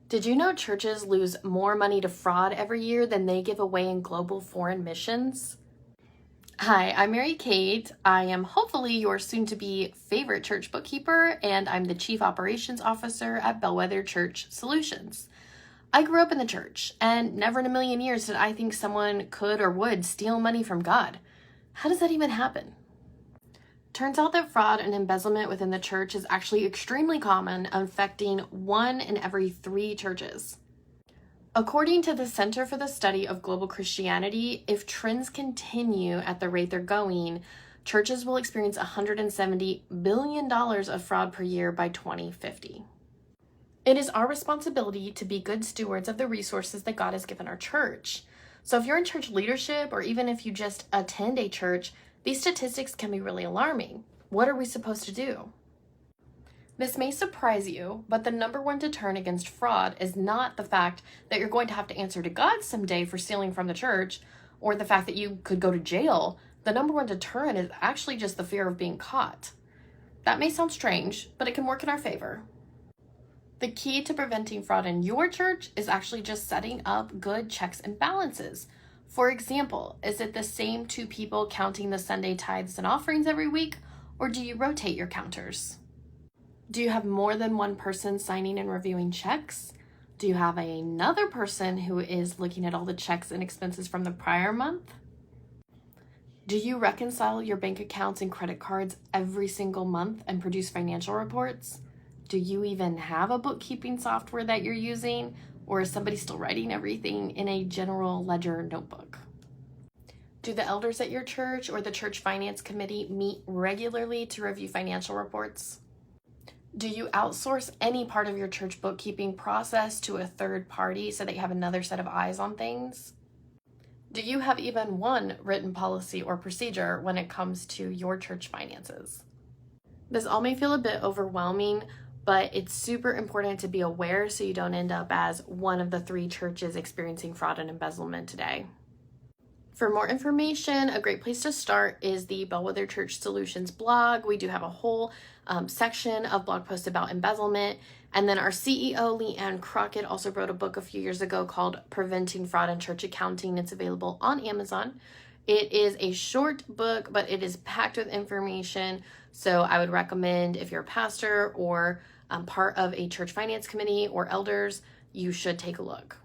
Did you know churches lose more money to fraud every year than they give away in global foreign missions? Hi, I'm Mary Kate. I am hopefully your soon-to-be favorite church bookkeeper, and I'm the Chief Operations Officer at Bellwether Church Solutions. I grew up in the church, and never in a million years did I think someone could or would steal money from God. How does that even happen? Turns out that fraud and embezzlement within the church is actually extremely common, affecting 1 in every 3 churches. According to the Center for the Study of Global Christianity, if trends continue at the rate they're going, churches will experience $170 billion of fraud per year by 2050. It is our responsibility to be good stewards of the resources that God has given our church. So if you're in church leadership, or even if you just attend a church, these statistics can be really alarming. What are we supposed to do? This may surprise you, but the number one deterrent against fraud is not the fact that you're going to have to answer to God someday for stealing from the church, or the fact that you could go to jail. The number one deterrent is actually just the fear of being caught. That may sound strange, but it can work in our favor. The key to preventing fraud in your church is actually just setting up good checks and balances. For example, is it the same 2 people counting the Sunday tithes and offerings every week, or do you rotate your counters? Do you have more than one person signing and reviewing checks? Do you have another person who is looking at all the checks and expenses from the prior month? Do you reconcile your bank accounts and credit cards every single month and produce financial reports? Do you even have a bookkeeping software that you're using, or is somebody still writing everything in a general ledger notebook? Do the elders at your church or the church finance committee meet regularly to review financial reports? Do you outsource any part of your church bookkeeping process to a third party so that you have another set of eyes on things? Do you have even one written policy or procedure when it comes to your church finances? This all may feel a bit overwhelming, but it's super important to be aware so you don't end up as one of the 3 churches experiencing fraud and embezzlement today. For more information, a great place to start is the Bellwether Church Solutions blog. We do have a whole section of blog posts about embezzlement. And then our CEO, Leanne Crockett, also wrote a book a few years ago called Preventing Fraud in Church Accounting. It's available on Amazon. It is a short book, but it is packed with information. So I would recommend, if you're a pastor or part of a church finance committee or elders, you should take a look.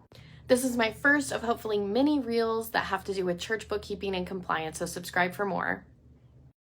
This is my first of hopefully many reels that have to do with church bookkeeping and compliance, so subscribe for more.